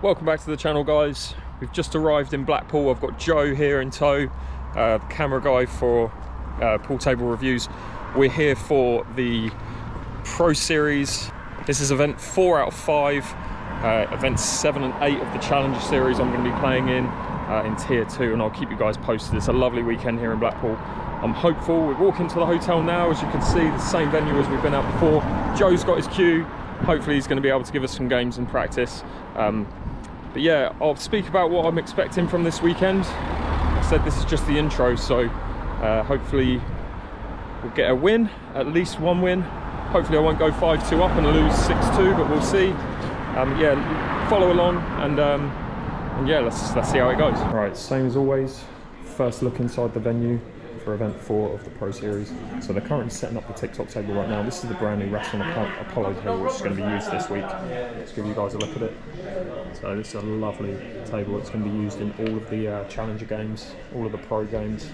Welcome back to the channel, guys. We've just arrived in Blackpool. I've got Joe here in tow, the camera guy for pool table reviews. We're here for the Pro Series. This is event 4 out of 5. Events 7 and 8 of the Challenger Series I'm going to be playing in Tier 2, and I'll keep you guys posted. It's a lovely weekend here in Blackpool. I'm hopeful. We're walking to the hotel now, as you can see, the same venue as we've been at before. Joe's got his cue. Hopefully he's going to be able to give us some games and practice. But yeah, I'll speak about what I'm expecting from this weekend. I said this is just the intro, so hopefully we'll get a win, at least one win. Hopefully I won't go 5-2 up and lose 6-2, but we'll see. Yeah, follow along and yeah, let's see how it goes. All right, same as always, first look inside the venue for event 4 of the Pro Series. So they're currently setting up the tic-toc table right now. This is the brand new Wrestling Apollo table, which is going to be used this week. Let's give you guys a look at it. So this is a lovely table. It's going to be used in all of the Challenger games, all of the Pro games.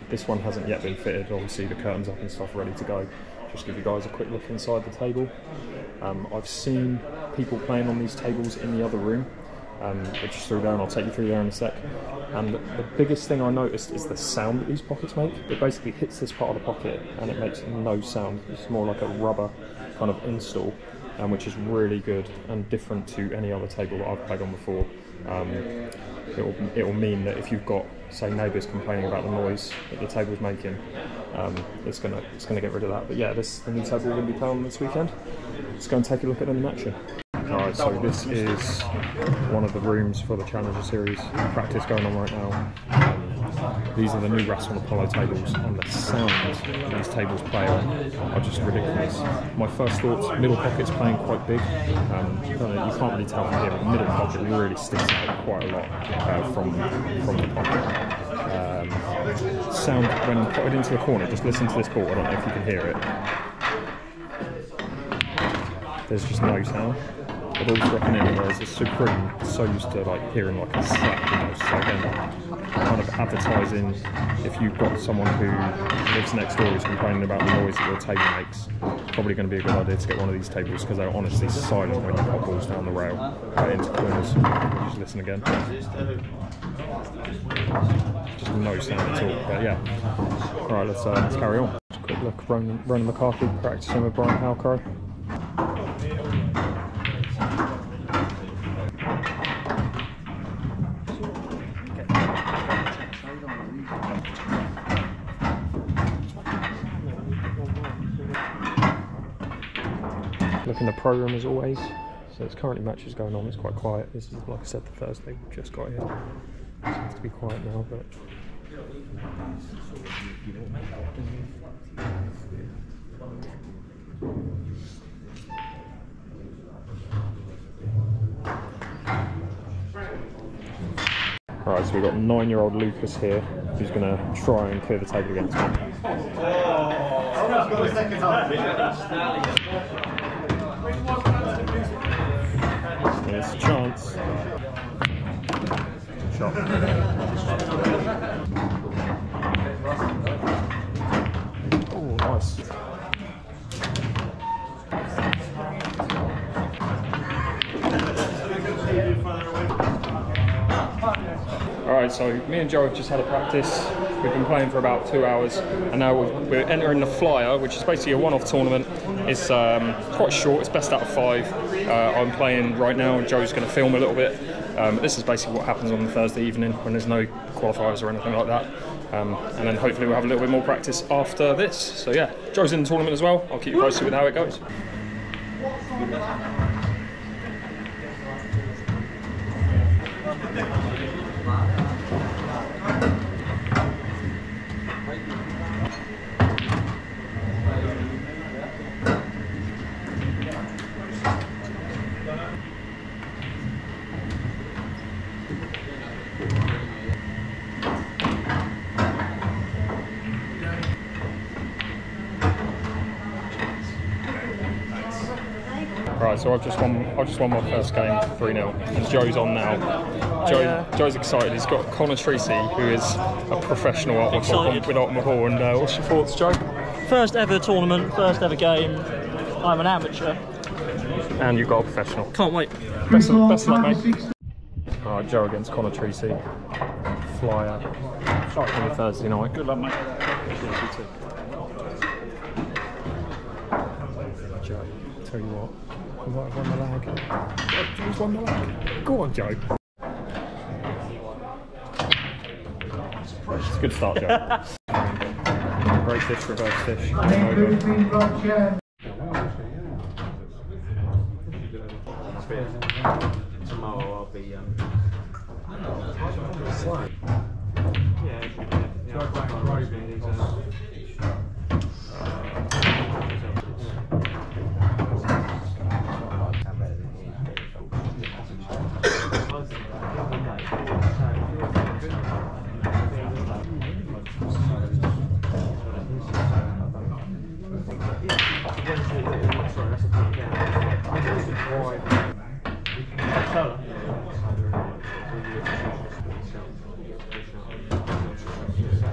This one hasn't yet been fitted. Obviously the curtains up and stuff ready to go. Just give you guys a quick look inside the table. I've seen people playing on these tables in the other room, which is through there, and I'll take you through there in a sec. And the biggest thing I noticed is the sound that these pockets make. It basically hits this part of the pocket and it makes no sound. It's more like a rubber kind of install, which is really good and different to any other table that I've played on before. It will mean that if you've got, say, neighbours complaining about the noise that the table's making, it's gonna get rid of that. But yeah, this is the new table we're going to be playing on this weekend. Let's go and take a look at them in action. Alright, so this is one of the rooms for the Challenger Series. Practice going on right now. These are the new Wrestling Apollo tables, and the sound that these tables play on are just ridiculous. My first thoughts, middle pocket's playing quite big. You can't really tell from here, but the middle pocket really sticks out quite a lot from the pocket. Sound when put it into the corner, just listen to this ball, I don't know if you can hear it. There's just no sound. It all dropping in, whereas the Supreme is so used to like hearing like a slap, you know. So again, kind of advertising, if you've got someone who lives next door who's complaining about the noise that your table makes, probably going to be a good idea to get one of these tables, because they're honestly silent when you pop balls down the rail into corners. Just listen again. Just no sound at all. But yeah. Alright, let's carry on. Just a quick look. Ronan McCarthy practicing with Brian Halcrow. Looking the pro room as always. So there's currently matches going on. It's quite quiet. This is, like I said, the Thursday we just got here. It seems to be quiet now, but alright, so we've got 9-year-old Lucas here, who's going to try and clear the table against me. There's a chance. Shot. Oh, nice. Alright, so me and Joe have just had a practice. We've been playing for about 2 hours, and now we're entering the Flyer, which is basically a one-off tournament. It's quite short, it's best out of 5. I'm playing right now, and Joe's going to film a little bit. This is basically what happens on the Thursday evening when there's no qualifiers or anything like that. And then hopefully we'll have a little bit more practice after this. So yeah, Joe's in the tournament as well. I'll keep you posted with how it goes. Right, so I've just won my first game 3-0, and Joe's on now. Joe's excited. He's got Connor Treacy, who is a professional with Ottmer Hall. And what's your thoughts, Joe? First ever tournament, first ever game. I'm an amateur. And you've got a professional. Can't wait. Best of luck, mate. Alright, Joe against Conor Treacy. Flyer. On the Thursday night. Good luck, mate. Joe, tell you what, we might have won the lag. Joe's won the lag. Go on, Joe. It's a good start, Joe. Great fish, reverse fish. Tomorrow I'll be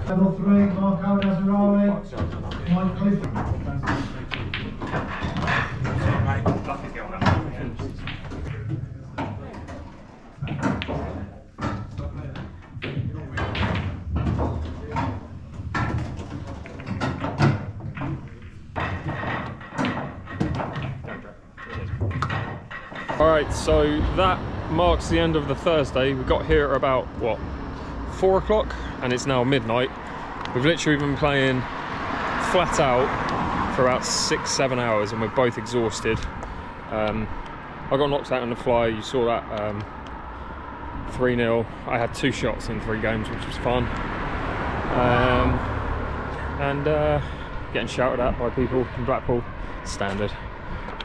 Level 3, mark out as Alright, so that marks the end of the Thursday. We got here at about, what, 4 o'clock? And it's now midnight. We've literally been playing flat out for about 6-7 hours and we're both exhausted. I got knocked out on the fly, you saw that 3-0. I had 2 shots in 3 games, which was fun. Getting shouted at by people in Blackpool, standard.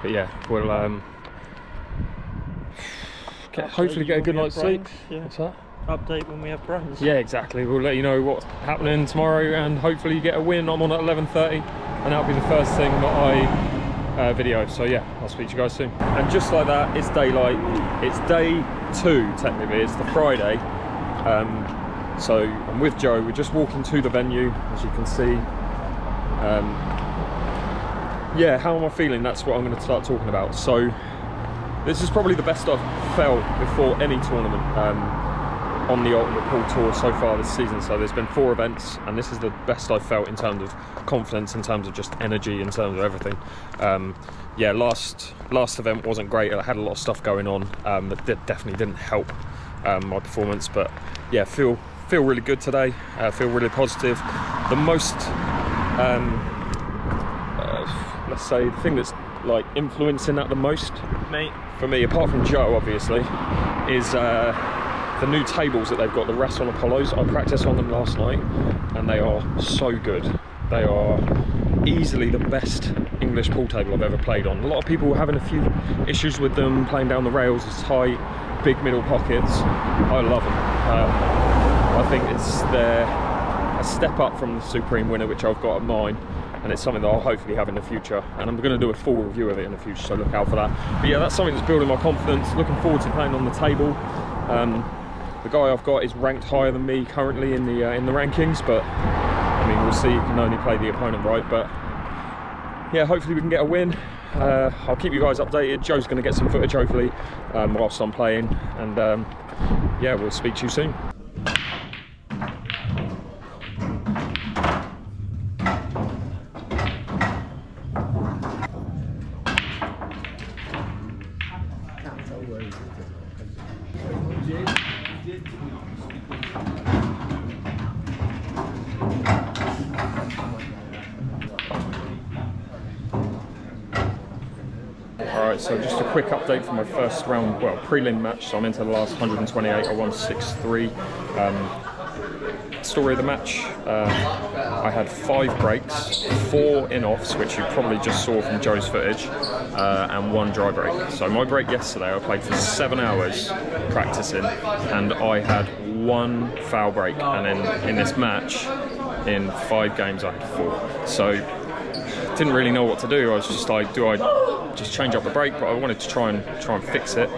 But yeah, we'll hopefully get a good night's sleep. Yeah. What's that? Update when we have brains. Yeah, exactly. We'll let you know what's happening tomorrow and hopefully you get a win. I'm on at 11:30 and that'll be the first thing that I video. So yeah, I'll speak to you guys soon. And just like that, it's daylight. It's day 2 technically, it's the Friday. So I'm with Joe, we're just walking to the venue, as you can see. Yeah, how am I feeling? That's what I'm going to start talking about. So this is probably the best I've felt before any tournament on the Ultimate Pool Tour so far this season. So there's been 4 events and this is the best I've felt in terms of confidence, in terms of just energy, in terms of everything. Yeah, last event wasn't great. I had a lot of stuff going on that definitely didn't help my performance, but yeah, feel really good today. Feel really positive. The most let's say the thing that's like influencing that the most, for me, apart from Joe obviously, is the new tables that they've got, the Rasson Apollos. I practiced on them last night and they are so good. They are easily the best English pool table I've ever played on. A lot of people were having a few issues with them, playing down the rails, it's tight, big middle pockets. I love them. I think they're a step up from the Supreme winner, which I've got at mine, and it's something that I'll hopefully have in the future, and I'm going to do a full review of it in the future, so look out for that. But yeah, that's something that's building my confidence. Looking forward to playing on the table. The guy I've got is ranked higher than me currently in the rankings, but I mean, we'll see. You can only play the opponent right, but yeah, hopefully we can get a win. I'll keep you guys updated. Joe's going to get some footage hopefully whilst I'm playing, and yeah, we'll speak to you soon. Alright, so just a quick update for my first round, well, prelim match. So I'm into the last 128, I won 6-3. Story of the match, I had 5 breaks, 4 in-offs, which you probably just saw from Joe's footage, and 1 dry break. So my break yesterday, I played for 7 hours practicing, and I had 1 foul break, and then in this match, in 5 games, I had 4. So didn't really know what to do. I was just like, do I just change up the break? But I wanted to try and fix it.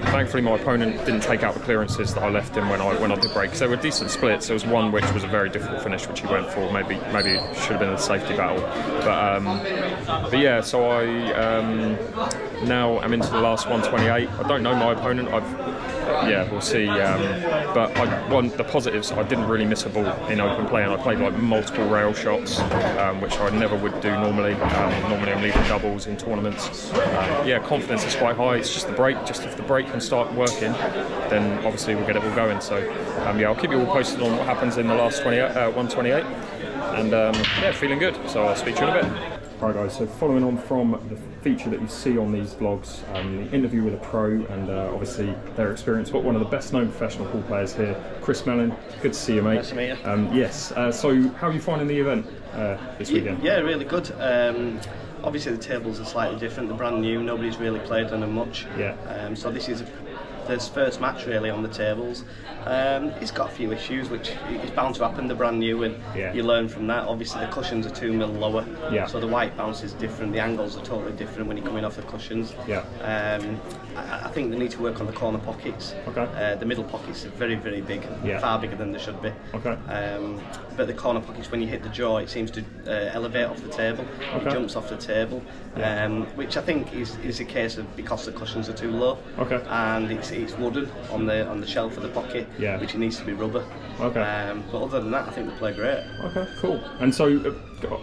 Thankfully, my opponent didn't take out the clearances that I left him when I did break. So they were decent splits. There was one which was a very difficult finish, which he went for. Maybe it should have been a safety battle. But yeah, so I now I'm into the last 128. I don't know my opponent. Yeah, we'll see. But the positives, I didn't really miss a ball in open play, and I played like multiple rail shots, which I never would do normally. Normally I'm leaving doubles in tournaments. Yeah, confidence is quite high. It's just the break. Just if the break can start working, then obviously we'll get it all going. So yeah, I'll keep you all posted on what happens in the last 128. And yeah, feeling good. So I'll speak to you in a bit. Alright guys, so following on from the feature that you see on these vlogs, the interview with a pro and obviously their experience, but one of the best known professional pool players here, Chris Melling. Good to see you, mate. Nice to meet you. Yes, so how are you finding the event this weekend? Yeah, really good. Obviously the tables are slightly different, they're brand new, nobody's really played on them much. Yeah. So this is his first match really on the tables. He's got a few issues which is bound to happen, they're brand new, and you learn from that. Obviously the cushions are 2 mil lower, so the white bounce is different, the angles are totally different when you're coming off the cushions. I think they need to work on the corner pockets. The middle pockets are very, very big, far bigger than they should be. But the corner pockets, when you hit the jaw, it seems to elevate off the table, it jumps off the table, which I think is a case of because the cushions are too low, and it's wooden on the shelf of the pocket, which needs to be rubber. But other than that, I think they play great. Okay, cool. And so,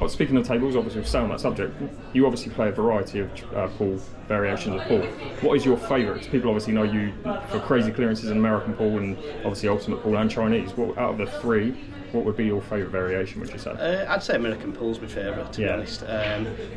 speaking of tables, obviously we've stayed on that subject, you obviously play a variety of pool, variations of pool. What is your favourite? People obviously know you for crazy clearances in American pool and obviously ultimate pool and Chinese. What, out of the three, what would be your favourite variation, would you say? I'd say American pool's my favourite, to be honest.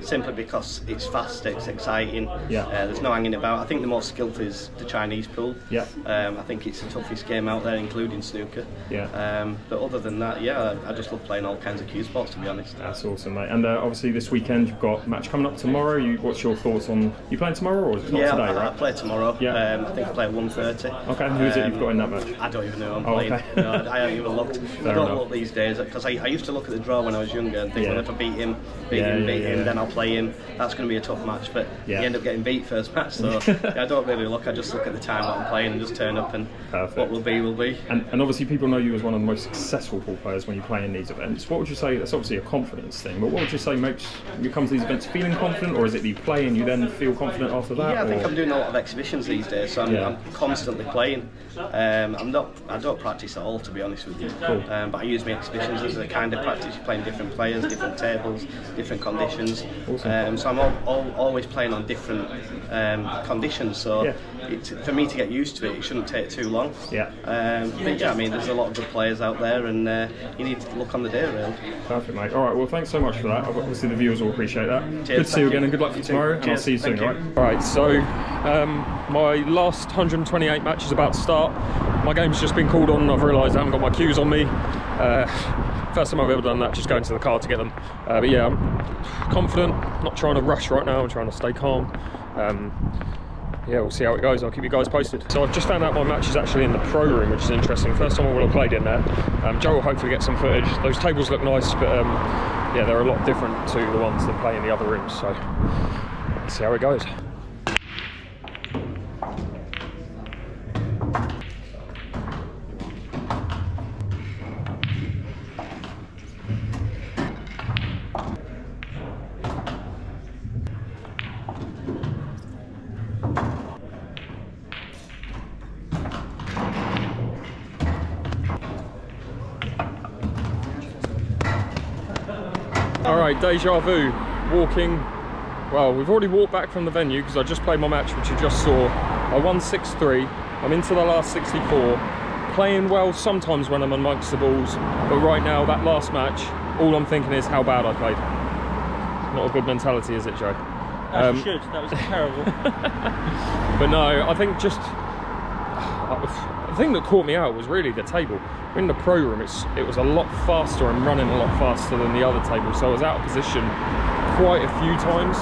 Simply because it's fast, it's exciting, there's no hanging about. I think the most skillful is the Chinese pool. I think it's the toughest game out there, including snooker. But other than that, I just love playing all kinds of cue sports, to be honest. That's awesome, mate. And obviously this weekend you've got a match coming up tomorrow. What's your thoughts on, you playing tomorrow or is it not today, right? I play tomorrow. I think I play at 1:30. Okay, who is it you've got in that match? I don't even know who I'm playing. No, I haven't even looked. I don't look these days, because I used to look at the draw when I was younger and think, well, if I beat him, then I'll play him. That's going to be a tough match, but you end up getting beat first match, so I don't really look. I just look at the time what I'm playing and just turn up, and what will be will be. And obviously people know you as one of the most successful pool players when you play in these events. What would you say, that's obviously a confidence thing, but what would you say makes you come to these events feeling confident, or is it you play and you then feel confident after that? I think I'm doing a lot of exhibitions these days, so I'm constantly playing. I don't practice at all, to be honest with you. But I use my exhibitions as a kind of practice. You're playing different players, different tables, different conditions. So I'm always playing on different conditions. So for me to get used to it shouldn't take too long. But I mean, there's a lot of good players out there, and you need to look on the day, really. Perfect, mate. All right, well, thanks so much for that. Obviously the viewers will appreciate that. Cheers, good to see you again, and good luck for tomorrow, and I'll see you soon. All right, so my last 128 match is about to start. My game's just been called on and I've realised I haven't got my cues on me. First time I've ever done that, just going to the car to get them. But yeah, I'm confident, not trying to rush right now, I'm trying to stay calm. Yeah, we'll see how it goes. I'll keep you guys posted. So I've just found out my match is actually in the pro room, which is interesting. First time I will have played in there. Joe will hopefully get some footage. Those tables look nice, but yeah, they're a lot different to the ones that play in the other rooms. So let's see how it goes. Alright, deja vu, walking, well, we've already walked back from the venue because I just played my match, which you just saw. I won 6-3, I'm into the last 64, playing well sometimes when I'm amongst the balls, but right now, that last match, all I'm thinking is how bad I played. Not a good mentality, is it, Joe? As you should, that was terrible. But no, I think just, the thing that caught me out was really the table. In the pro room, it was a lot faster and running a lot faster than the other table, so I was out of position quite a few times.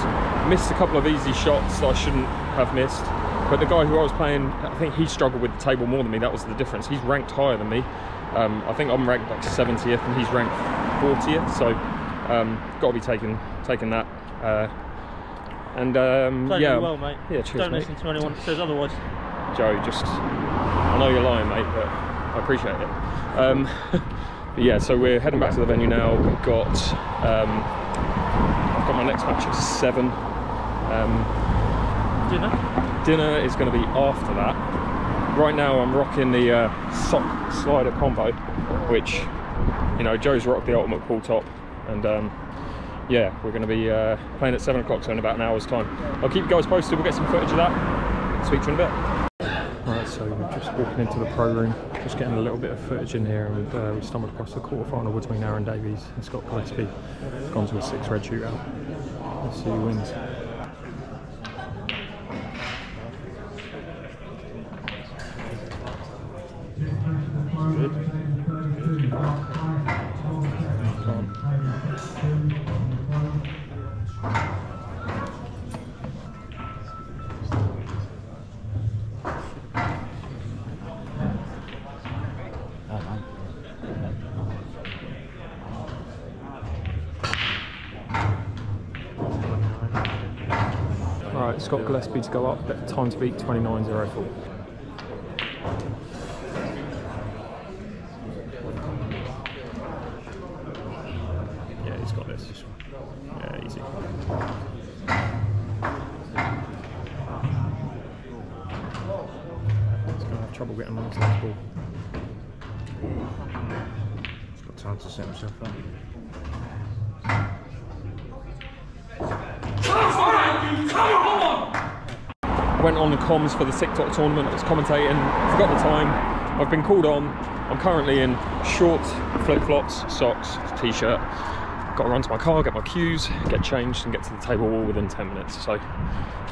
Missed a couple of easy shots that I shouldn't have missed, but the guy who I was playing, I think he struggled with the table more than me. That was the difference. He's ranked higher than me. I think I'm ranked like 70th and he's ranked 40th, so got to be taking that. Played really well, mate. Yeah, cheers, Don't listen to anyone that says otherwise. Joe, just, I know you're lying, mate, but I appreciate it. But yeah, so we're heading back to the venue now. We've got, I've got my next match at 7. Dinner is going to be after that. Right now I'm rocking the sock slider combo, which, you know, Joe's rocked the ultimate pool top, and yeah, we're going to be playing at 7 o'clock, so in about an hour's time. I'll keep you guys posted. We'll get some footage of that. Speak to you in a bit. Right, so we're just walking into the pro room, just getting a little bit of footage in here, and we stumbled across the quarterfinal between 𝐼𝐸𝐴𝐻 and Scott Gillespie. It's gone to a 6 red shootout. Let's see who wins. Alright, Scott Gillespie to go up, time to beat 29.04. Yeah, he's got this. Yeah, easy. He's going to have trouble getting on this last ball. He's got time to set himself up. Went on the comms for the 𝐃𝐨𝐧'𝐭 tournament. I was commentating, forgot the time. I've been called on. I'm currently in shorts, flip-flops, socks, t-shirt. Got to run to my car, get my cues, get changed and get to the table all within 10 minutes. So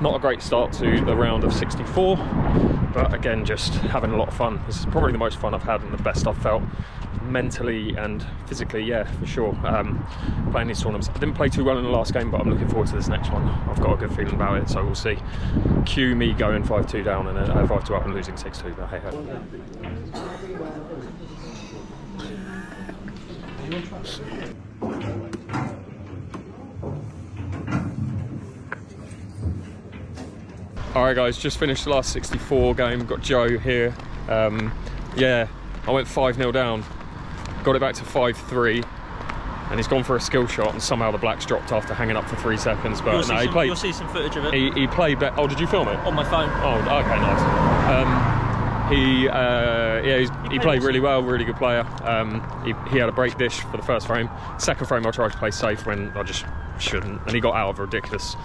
not a great start to the round of 64, but again, just having a lot of fun. This is probably the most fun I've had and the best I've felt mentally and physically, yeah, for sure, playing these tournaments. I didn't play too well in the last game, but I'm looking forward to this next one. I've got a good feeling about it, so we'll see. Cue me going 5-2 down and 5-2 up and losing 6-2, but hey ho. Alright guys, just finished the last 64 game, got Joe here. Yeah, I went 5-0 down. Got it back to 5-3, and he's gone for a skill shot, and somehow the blacks dropped after hanging up for 3 seconds. But no, he played. You'll see some footage of it. He played. Oh, did you film it? On my phone. Oh, okay, nice. He played really well, really good player. He had a break dish for the first frame. Second frame, I tried to play safe when I just shouldn't, and he got out of a ridiculous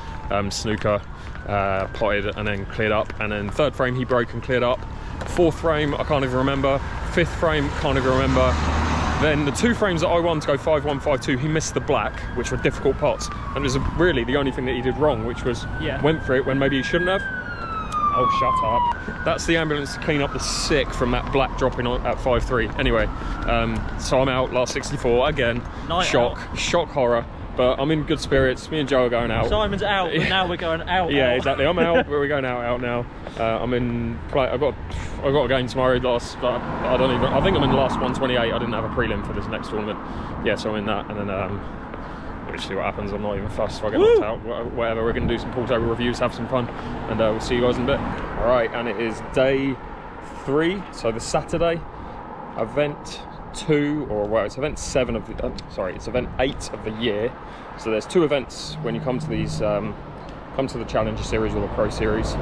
snooker, potted and then cleared up. And then third frame, he broke and cleared up. Fourth frame, I can't even remember. Fifth frame, can't even remember. Then the 2 frames that I won to go 5-1, 5-2, he missed the black, which were difficult pots. And it was really the only thing that he did wrong, which was went for it when maybe he shouldn't have. Oh, shut up. That's the ambulance to clean up the sick from that black dropping on at 5-3. Anyway, so I'm out last 64 again. Shock horror. But I'm in good spirits. Me and Joe are going out. Simon's out, but now we're going out. Yeah, exactly. I'm out, but we're going out now. I'm in play. I've got a game tomorrow. I don't even. I think I'm in the last 128. I didn't have a prelim for this next tournament. Yeah, so I'm in that, and then we'll see what happens. I'm not even fussed if I get knocked out. Whatever. We're going to do some pool table reviews, have some fun, and we'll see you guys in a bit. All right, and it is day 3, so the Saturday event 2, or well, it's event 7 of the it's event 8 of the year. So there's 2 events when you come to these come to the Challenger Series or the Pro Series. You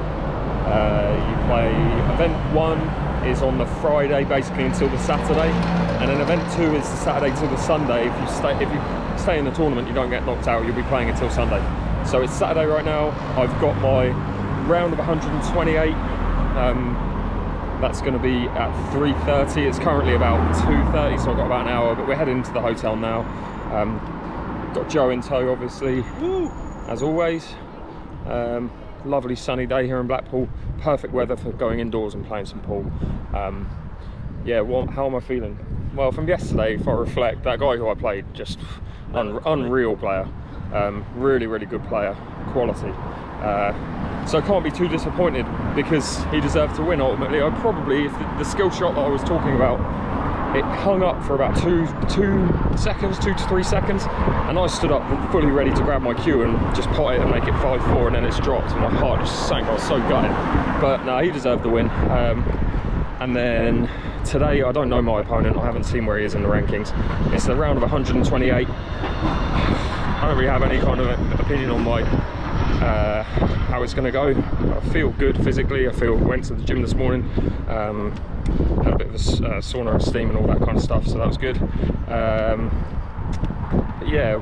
play event 1 is on the Friday basically until the Saturday, and then event 2 is the Saturday till the Sunday. If you stay in the tournament, you don't get knocked out, you'll be playing until Sunday. So it's Saturday right now. I've got my round of 128. That's going to be at 3:30. It's currently about 2:30, so I've got about an hour, but we're heading to the hotel now. Got Joe in tow, obviously, as always. Lovely sunny day here in Blackpool. Perfect weather for going indoors and playing some pool. Yeah, how am I feeling? Well, from yesterday, if I reflect, that guy who I played, just unreal player. Really, really good player, quality. So I can't be too disappointed because he deserved to win ultimately. I probably, if the skill shot that I was talking about it hung up for about 2 to 3 seconds, and I stood up fully ready to grab my cue and just pot it and make it 5-4, and then it's dropped, and my heart just sank. I was so gutted. But no, he deserved the win. And then today, I don't know my opponent. I haven't seen where he is in the rankings. It's the round of 128. I don't really have any kind of opinion on my how it's going to go. I feel good physically. Went to the gym this morning, had a bit of a sauna and steam and all that kind of stuff, so that was good. Yeah,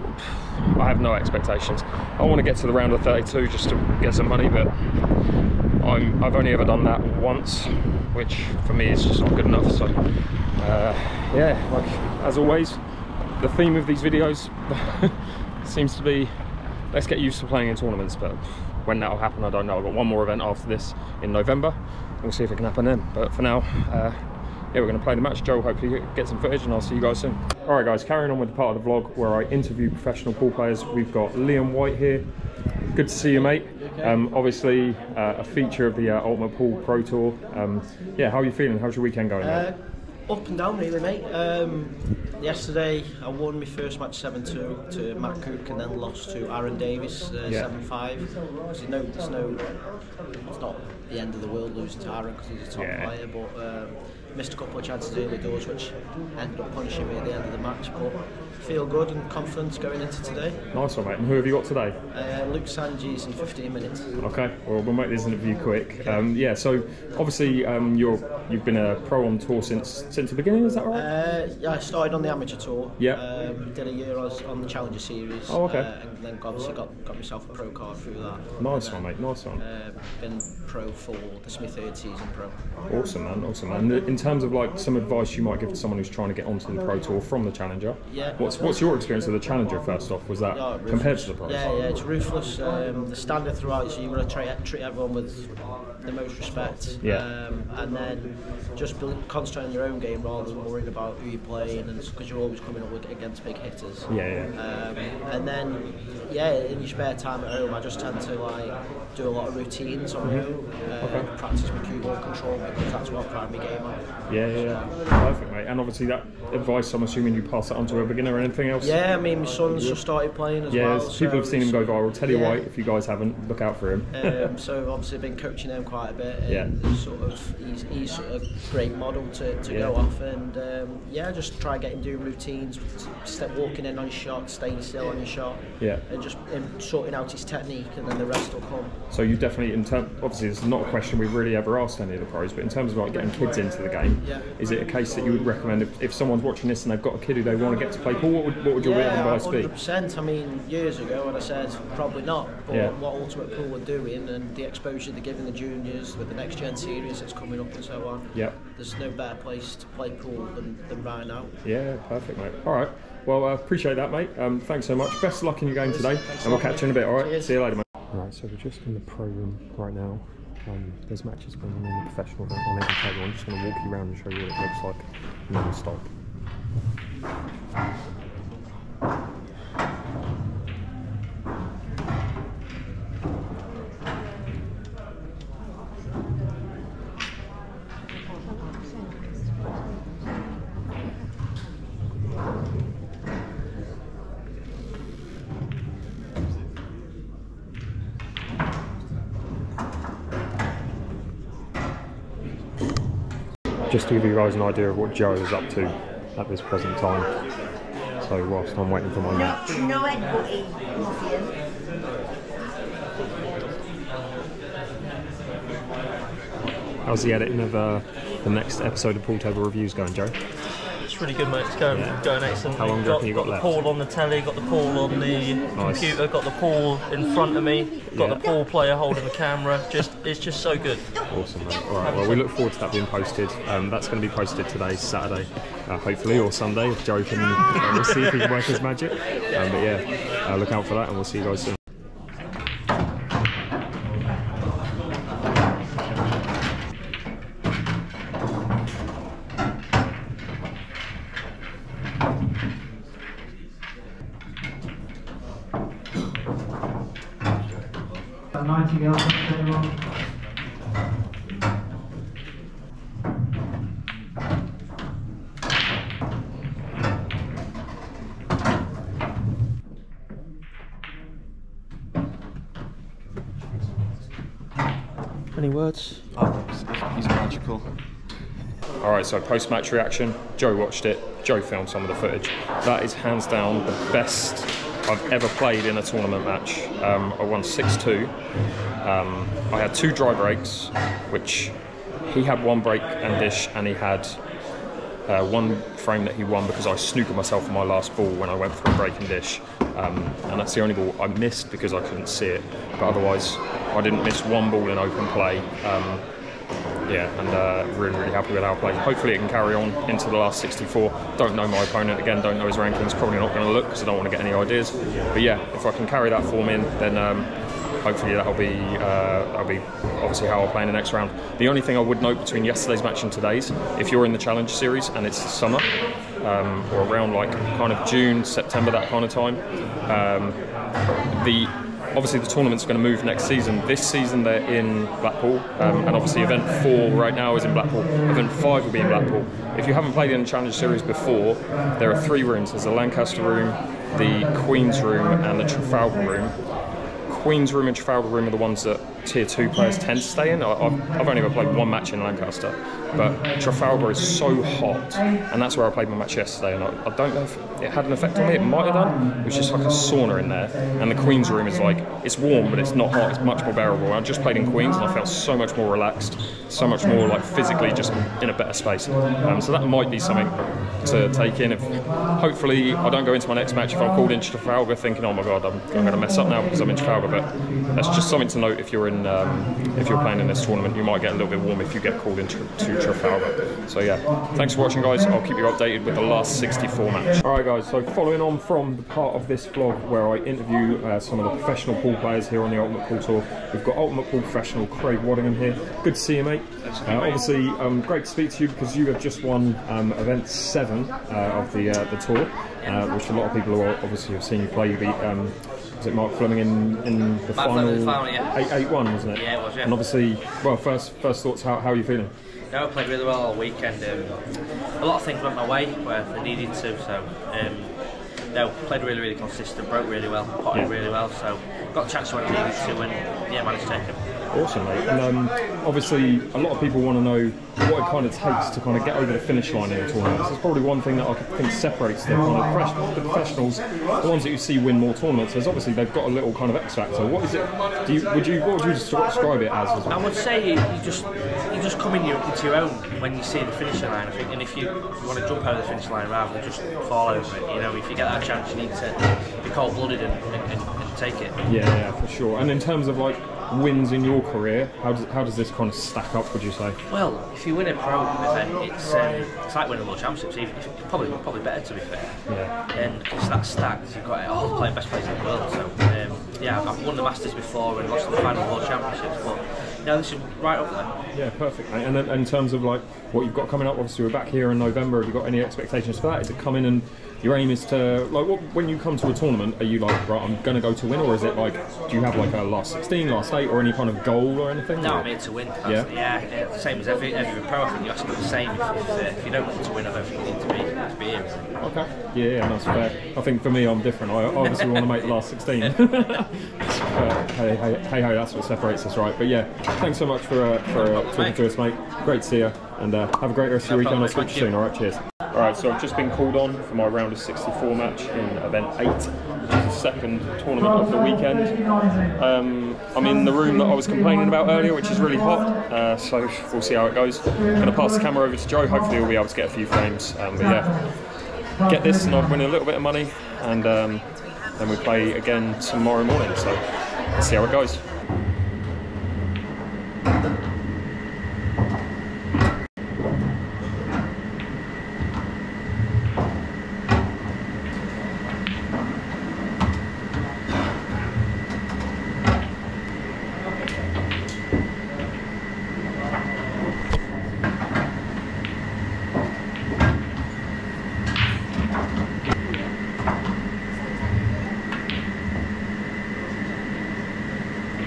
I have no expectations. I want to get to the round of 32 just to get some money, but I've only ever done that once, which for me is just not good enough. So yeah, like as always, the theme of these videos seems to be, let's get used to playing in tournaments, but when that'll happen, I don't know. I've got one more event after this in November. We'll see if it can happen then. But for now, yeah, we're going to play the match. Joe will hopefully get some footage, and I'll see you guys soon. All right, guys, carrying on with the part of the vlog where I interview professional pool players. We've got Liam White here. Good to see you, mate. Obviously, a feature of the Ultimate Pool Pro Tour. Yeah, how are you feeling? How's your weekend going, mate? Up and down, really, mate. Yesterday, I won my first match 7-2 to Matt Cook, and then lost to Aaron Davis 7-5. It's not the end of the world losing to Aaron because he's a top player, but missed a couple of chances early doors, which ended up punishing me at the end of the match. But feel good and confident going into today. Nice one, mate. And who have you got today? 𝐿 in 15 minutes. Okay, well, we'll make this interview quick. Yeah, so obviously you've been a pro on tour since the beginning, is that right? Yeah, I started on the amateur tour. Yeah. Did a year on the Challenger Series. Oh, okay. And then obviously got myself a pro card through that. Nice one, mate. Nice one. Been pro for this is my 3rd season pro. Awesome, man. Awesome, man. In terms of like some advice you might give to someone who's trying to get onto the pro tour from the Challenger, what's your experience of the Challenger first off? Was that compared to the pros? Yeah, it's ruthless. The standard throughout, so you've got to treat everyone with the most respect. Yeah. And then just concentrate on your own game rather than worrying about who you're playing, and because you're always coming up against big hitters. And then in your spare time at home, I just tend to like do a lot of routines on my own. Practice my cue ball control because that's what I pride my game on. Yeah. Perfect, mate. And obviously that advice, I'm assuming you pass that on to a beginner or anything else? Yeah, I mean my son's just started playing as well. Yeah, people have seen him go viral. Teddy White, if you guys haven't, look out for him. So obviously I've been coaching him quite a bit. And he's a great model to go off, and just try getting doing routines, walking in on your shot, staying still on your shot, and just sorting out his technique, and then the rest will come. So you definitely, obviously this is not a question we've really ever asked any of the pros, but in terms of like getting kids into the game, is it a case that you would recommend if someone's watching this and they've got a kid who they want to get to play pool, what would your advice be? 100%. I mean, years ago when I said probably not, but what Ultimate Pool were doing and the exposure they're giving the juniors with the next gen series that's coming up and so on, there's no better place to play pool than right now. Yeah, perfect, mate. All right, well, I appreciate that, mate. Thanks so much. Best of luck in your game today, and we'll catch you in a bit. All right, cheers. See you later, mate. Right, so we're just in the pro room right now. There's matches going on in the professional event on every table. I'm just going to walk you around and show you what it looks like non-stop. Just to give you guys an idea of what Joe is up to at this present time. So whilst I'm waiting for my match. How's the editing of the next episode of Pool Table Reviews going, Joe? It's really good, mate. It's going excellent. How long do you reckon you got left? Got the pool on the telly, got the pool on the computer, got the pool in front of me, got the pool player holding the camera. It's just so good. Awesome, mate. All right, well, we look forward to that being posted. That's going to be posted today, Saturday, hopefully, or Sunday, if Joe can. We'll see if he can work his magic. But yeah, look out for that, and we'll see you guys soon. Nightingale, Any words? He's magical. Alright, so post-match reaction. Joe watched it. Joe filmed some of the footage. That is hands down the best I've ever played in a tournament match. I won 6-2. I had 2 dry breaks, which he had 1 break and dish, and he had 1 frame that he won because I snookered myself on my last ball when I went for a break and dish. And that's the only ball I missed because I couldn't see it. But otherwise, I didn't miss 1 ball in open play. Yeah, and really, really happy with how I played. Hopefully it can carry on into the last 64. Don't know my opponent, again, don't know his rankings. Probably not going to look because I don't want to get any ideas. But yeah, if I can carry that form in, then hopefully that'll be obviously how I'll play in the next round. The only thing I would note between yesterday's match and today's, if you're in the Challenge Series and it's the summer, or around like kind of June, September, that kind of time, obviously the tournament's going to move next season. This season they're in Blackpool, and obviously event 4 right now is in Blackpool. Event 5 will be in Blackpool. If you haven't played in the Challenge Series before, there are 3 rooms. There's the Lancaster room, the Queen's room, and the Trafalgar room. Queen's room and Trafalgar room are the ones that Tier 2 players tend to stay in. I've only ever played 1 match in Lancaster, but Trafalgar is so hot, and that's where I played my match yesterday, and I don't know if it had an effect on me. It might have done. It was just like a sauna in there, and the Queen's room is like, it's warm, but it's not hot. It's much more bearable. I just played in Queen's, and I felt so much more relaxed, so much more like physically just in a better space. So that might be something to take in. If hopefully I don't go into my next match if I'm called into Trafalgar thinking, oh my god, I'm going to mess up now because I'm in Trafalgar. But that's just something to note if you're playing in this tournament. You might get a little bit warm if you get called into Trafalgar. So yeah, thanks for watching, guys. I'll keep you updated with the last 64 match. Alright guys, so following on from the part of this vlog where I interview some of the professional pool players here on the Ultimate Pool Tour, we've got Ultimate Pool professional Craig Waddingham here. Good to see you, mate. Obviously, great to speak to you because you have just won event 7 of the tour, which a lot of people obviously have seen you play. You beat was it Mark Fleming in the final? Yeah. 8-1, wasn't it? Yeah, it was. Yeah. And obviously, well, first thoughts. How are you feeling? Yeah, I played really well all weekend. A lot of things went my way where they needed to. So, no, played really consistent, broke really well, potted really well. So, got a chance when I needed to, and yeah, managed to take it. Awesome, mate. And obviously, a lot of people want to know what it kind of takes to kind of get over the finish line in a tournament. This is probably one thing that I think separates the kind of the professionals, the ones that you see win more tournaments. Is obviously they've got a little kind of X factor. What is it? What would you describe it as? I would say you just come into your own when you see the finishing line. I think, and if you want to jump over the finish line rather than just fall over it, you know, if you get that chance, you need to be cold-blooded and take it. Yeah, for sure. And in terms of like wins in your career, how does this kind of stack up, would you say? Well, if you win a pro event, it's like winning World Championships. It's probably better, to be fair. Yeah. And because that's stacked, you've got all the best players in the world. So yeah, I've won the Masters before and lost the final World Championships, but yeah, this is right up there. Yeah, perfect. And then in terms of like what you've got coming up, obviously we're back here in November. Have you got any expectations for that? Is it come in and your aim is to, like, when you come to a tournament, are you like, right, I'm going to go to win, or is it like, do you have like a last 16, last 8, or any kind of goal or anything? No, I'm here to win. Yeah, same as every pro. I think you ask me the same. If you don't want to win, I don't think you need to be here. Okay. Yeah, that's fair. I think for me, I'm different. I obviously want to make the last 16. Hey, that's what separates us, right? But yeah, thanks so much for talking to us, mate. Great to see you, and have a great rest of your weekend. I'll speak to you soon. All right, cheers. Alright, so I've just been called on for my round of 64 match in event 8, which is the second tournament of the weekend. I'm in the room that I was complaining about earlier, which is really hot, so we'll see how it goes. I'm going to pass the camera over to Joe. Hopefully we'll be able to get a few frames, but yeah, get this and I'll win a little bit of money, and then we play again tomorrow morning, so let's see how it goes.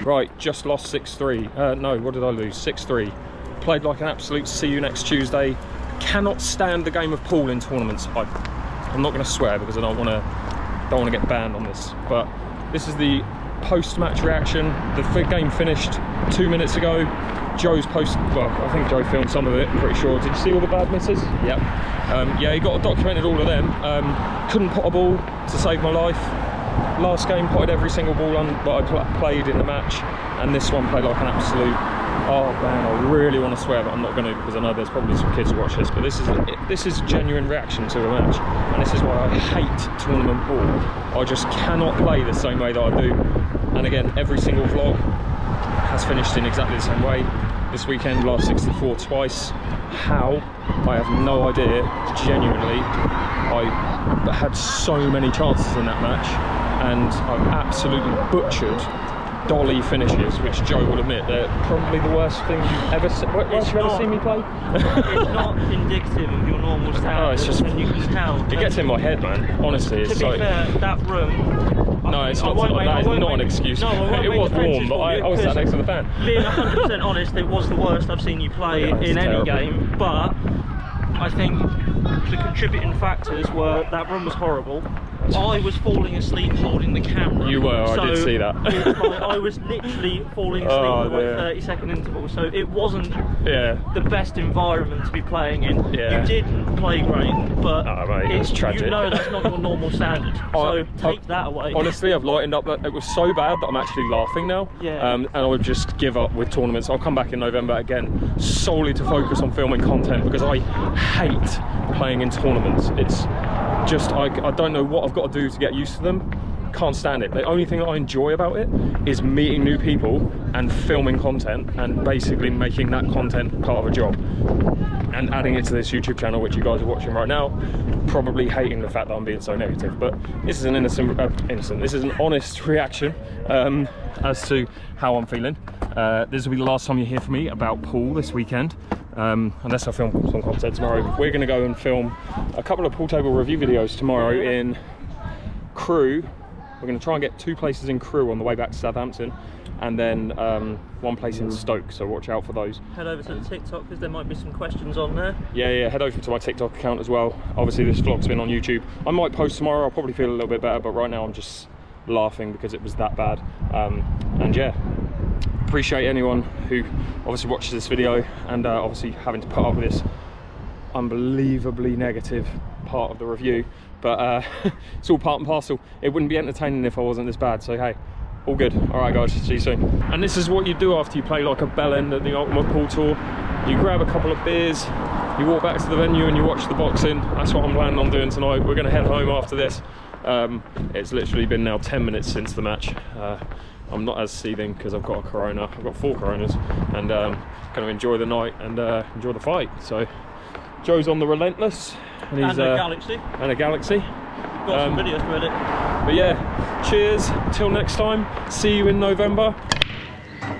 Right, just lost 6-3. No, what did I lose? 6-3. Played like an absolute see you next Tuesday. Cannot stand the game of pool in tournaments. I'm not going to swear because I don't want to get banned on this. But this is the post-match reaction. The game finished 2 minutes ago. Joe's post, well, I think Joe filmed some of it, pretty sure. Did you see all the bad misses? Yep. Yeah, he documented all of them. Couldn't pot a ball to save my life. Last game potted every single ball that I played in the match, and this one played like an absolute, oh man, I really want to swear, but I'm not going to, because I know there's probably some kids who watch this, but this is genuine reaction to a match, and this is why I hate tournament ball. I just cannot play the same way that I do. And again, every single vlog has finished in exactly the same way. This weekend, last 64 twice. How? I have no idea. Genuinely, I had so many chances in that match, and I've absolutely butchered dolly finishes, which Joe will admit they're probably the worst thing you've ever seen me play. It's not indicative of your normal standards. Oh, it's just, and you can tell. It gets in my head, man. Honestly, it's to be like, fair, that room. No, it's not. That is not an excuse. No, it was warm, but I was sat next to the fan. Being 100% honest, it was the worst I've seen you play in any game. But I think the contributing factors were that room was horrible. I was falling asleep holding the camera. You were, I did see that. I was literally falling asleep at like 30-second intervals, so it wasn't the best environment to be playing in. You didn't play great, but it's tragic. You know that's not your normal standard, so take that away. Honestly, I've lightened up. It was so bad that I'm actually laughing now, and I would just give up with tournaments. I'll come back in November again, solely to focus on filming content, because I hate playing in tournaments. It's just, I don't know what I've got to do to get used to them. Can't stand it. The only thing that I enjoy about it is meeting new people and filming content, and basically making that content part of a job and adding it to this YouTube channel, which you guys are watching right now, probably hating the fact that I'm being so negative. But this is an this is an honest reaction as to how I'm feeling. This will be the last time you hear from me about pool this weekend. Unless I film some content tomorrow. We're going to go and film a couple of pool table review videos tomorrow in Crewe. We're going to try and get 2 places in Crewe on the way back to Southampton, and then 1 place in Stoke, so watch out for those. Head over to the TikTok, because there might be some questions on there. Yeah, head over to my TikTok account as well. Obviously this vlog's been on YouTube. I might post tomorrow, I'll probably feel a little bit better, but right now I'm just laughing because it was that bad. And yeah, appreciate anyone who obviously watches this video, and obviously having to put up with this unbelievably negative part of the review, but it's all part and parcel. It wouldn't be entertaining if I wasn't this bad, so hey, all good. All right guys, see you soon. And this is what you do after you play like a bell end at the Ultimate Pool Tour. You grab a couple of beers, you walk back to the venue and you watch the boxing. That's what I'm planning on doing tonight. We're going to head home after this. It's literally been now 10 minutes since the match. I'm not as seething because I've got a Corona. I've got 4 Coronas, and going to enjoy the night and enjoy the fight. So Joe's on the Relentless, and he's a Galaxy. And a Galaxy. Got some videos with it. But yeah, cheers. Till next time. See you in November.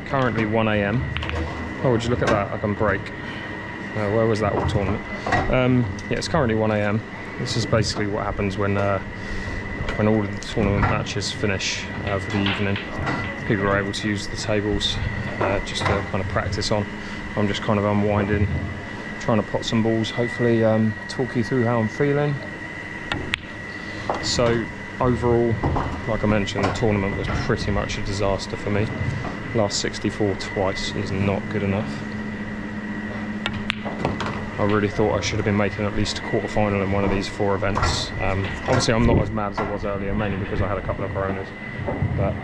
Currently 1 AM. Oh, would you look at that? I can break. Where was that all tournament? Yeah, it's currently 1 AM. This is basically what happens when all of the tournament matches finish for the evening. People are able to use the tables just to kind of practice on. I'm just kind of unwinding, trying to pot some balls, hopefully talk you through how I'm feeling. So overall, like I mentioned, the tournament was pretty much a disaster for me. Last 64 twice is not good enough. I really thought I should have been making at least a quarter-final in one of these 4 events. Obviously I'm not as mad as I was earlier, mainly because I had a couple of Coronas, but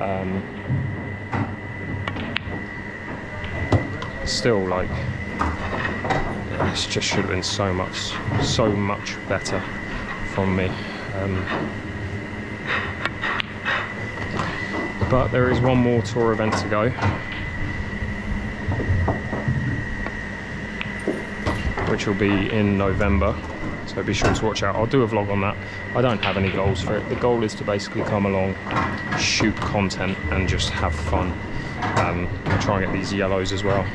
still, like, it just should have been so much better from me. But there is one more tour event to go, which will be in November, so be sure to watch out. I'll do a vlog on that. I don't have any goals for it. The goal is to basically come along, shoot content and just have fun. I'll try and get these yellows as well.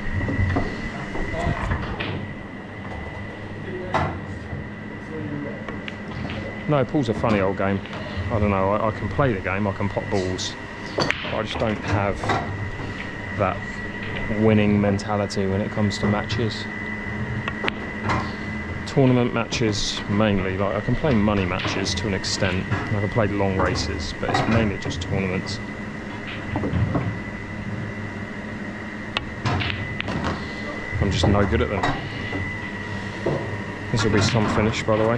No, pool's a funny old game. I don't know, I can play the game, I can pop balls. I just don't have that winning mentality when it comes to matches. Tournament matches mainly, like I can play money matches to an extent. I can play long races, but it's mainly just tournaments. just no good at them. This will be some finish, by the way.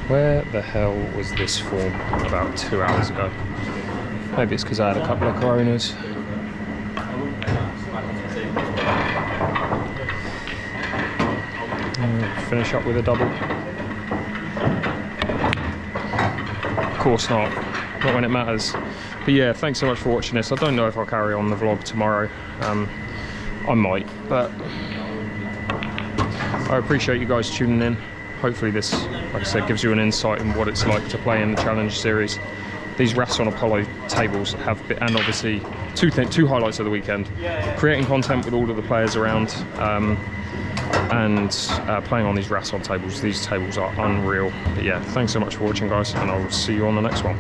Where the hell was this form about 2 hours ago? Maybe it's because I had a couple of Coronas. Finish up with a double. Of course not when it matters. But yeah, thanks so much for watching this. I don't know if I'll carry on the vlog tomorrow. I might, but I appreciate you guys tuning in. Hopefully this, like I said, gives you an insight in what it's like to play in the Challenge Series. These Rasson Apollo tables have been, and obviously two highlights of the weekend. Creating content with all of the players around, and playing on these Rasson tables. These tables are unreal. But yeah, thanks so much for watching, guys, and I'll see you on the next one.